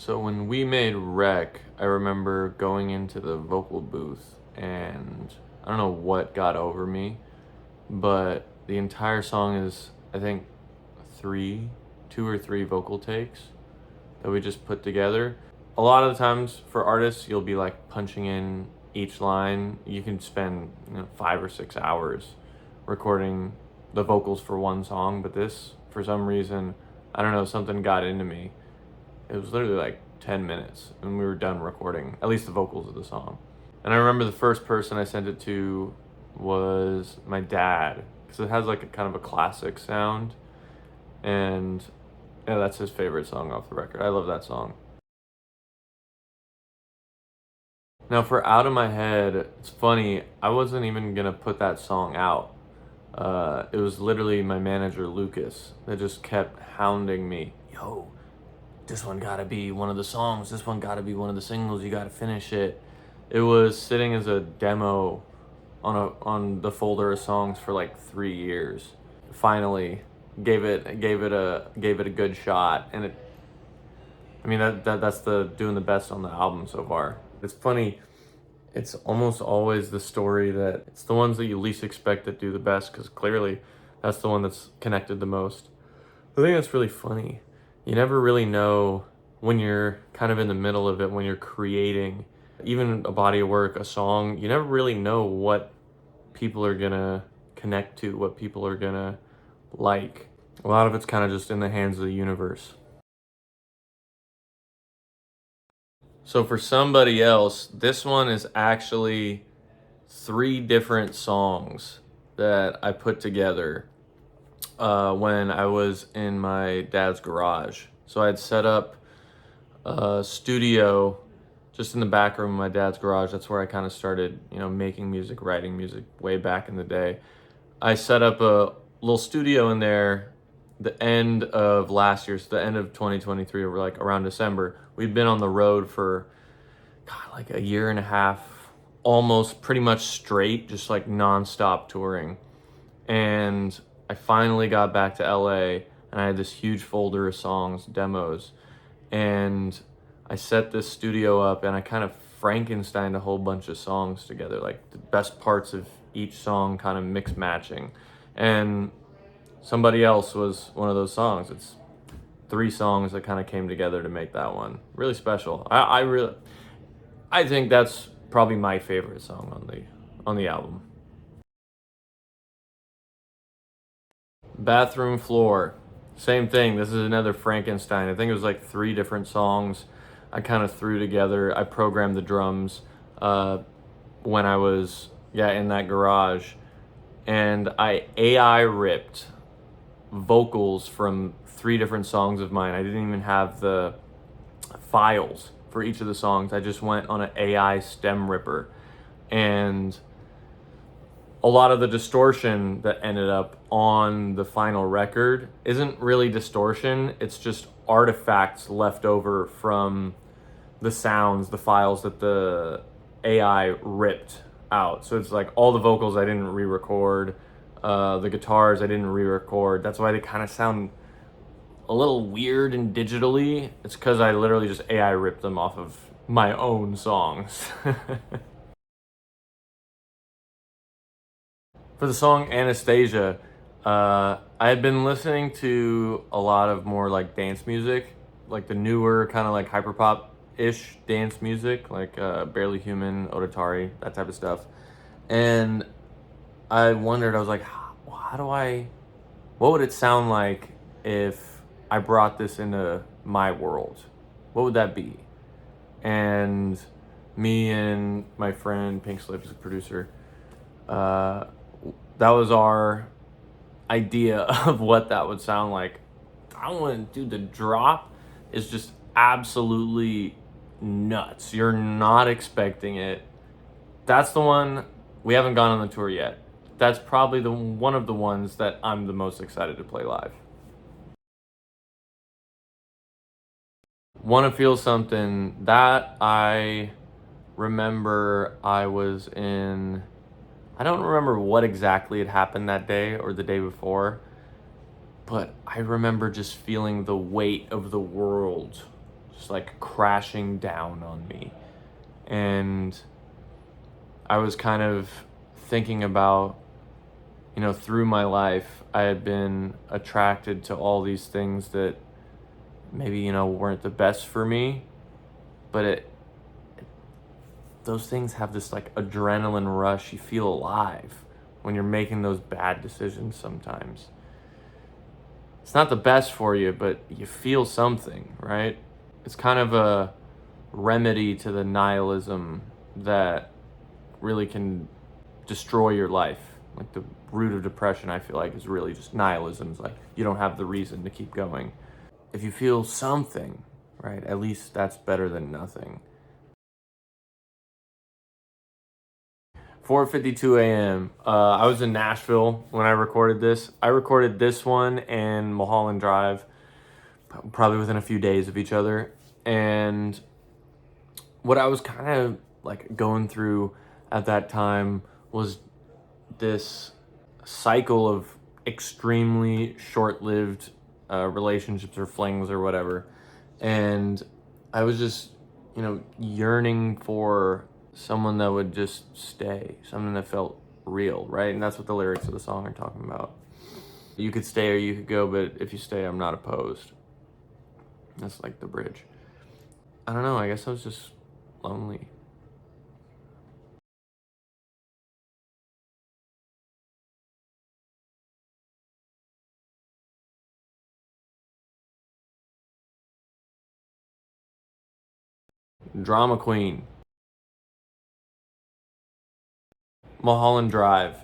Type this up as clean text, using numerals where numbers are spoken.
So when we made Rec, I remember going into the vocal booth and I don't know what got over me, but the entire song is, I think, two or three vocal takes that we just put together. A lot of the times for artists, you'll be like punching in each line. You can spend 5 or 6 hours recording the vocals for one song, but this, for some reason, I don't know, something got into me. It was literally like 10 minutes and we were done recording, at least the vocals of the song. And I remember the first person I sent it to was my dad, because it has like a kind of a classic sound. And yeah, that's his favorite song off the record. I love that song. Now for Out of My Head, it's funny, I wasn't even gonna put that song out. It was literally my manager, Lucas, that just kept hounding me. Yo, this one gotta be one of the songs, this one gotta be one of the singles, you gotta finish it. It was sitting as a demo on the folder of songs for like 3 years. Finally, gave it a good shot, and that's the doing the best on the album so far. It's funny, it's almost always the story that it's the ones that you least expect that do the best, because clearly that's the one that's connected the most. I think that's really funny. You never really know when you're kind of in the middle of it, when you're creating even a body of work, a song, you never really know what people are gonna connect to, what people are gonna like. A lot of it's kind of just in the hands of the universe. So for somebody else, this one is actually 3 different songs that I put together when I was in my dad's garage. So I had set up a studio just in the back room of my dad's garage. That's where I kind of started, making music, writing music way back in the day. I set up a little studio in there the end of last year, so the end of 2023, or like around December. We'd been on the road for like a year and a half, almost pretty much straight, just like nonstop touring. And I finally got back to LA and I had this huge folder of songs, demos, and I set this studio up and I kind of Frankensteined a whole bunch of songs together, like the best parts of each song kind of mix matching. And Somebody Else was one of those songs. It's 3 songs that kind of came together to make that one. Really special. I think that's probably my favorite song on the album. Bathroom Floor. Same thing. This is another Frankenstein. I think it was like 3 different songs I kind of threw together. I programmed the drums when I was in that garage, and I AI ripped vocals from 3 different songs of mine. I didn't even have the files for each of the songs. I just went on an AI stem ripper, and a lot of the distortion that ended up on the final record isn't really distortion, it's just artifacts left over from the sounds, the files that the AI ripped out. So it's like all the vocals I didn't re-record, the guitars I didn't re-record. That's why they kind of sound a little weird and digitally. It's because I literally just AI ripped them off of my own songs. For the song Anastasia, I had been listening to a lot of more like dance music, like the newer kind of like hyperpop-ish dance music, like Barely Human, Odatari, that type of stuff. And I wondered, I was like, what would it sound like if I brought this into my world? What would that be? And me and my friend Pink Slip, who's a producer, that was our idea of what that would sound like. I want to do the drop is just absolutely nuts. You're not expecting it. That's the one. We haven't gone on the tour yet. That's probably one of the ones that I'm the most excited to play live. Want to Feel Something, that I remember I was in, I don't remember what exactly had happened that day or the day before, but I remember just feeling the weight of the world just like crashing down on me. And I was kind of thinking about, you know, through my life, I had been attracted to all these things that maybe, you know, weren't the best for me, but those things have this like adrenaline rush. You feel alive when you're making those bad decisions sometimes. It's not the best for you, but you feel something, right? It's kind of a remedy to the nihilism that really can destroy your life. Like the root of depression, I feel like, is really just nihilism. It's like you don't have the reason to keep going. If you feel something, right, at least that's better than nothing. 4:52 a.m. I was in Nashville when I recorded this. I recorded this one and Mulholland Drive, probably within a few days of each other. And what I was kind of like going through at that time was this cycle of extremely short-lived relationships or flings or whatever. And I was just, you know, yearning for someone that would just stay, something that felt real, right? And that's what the lyrics of the song are talking about. You could stay or you could go, but if you stay, I'm not opposed. That's like the bridge. I don't know, I guess I was just lonely. Drama Queen. Mulholland Drive.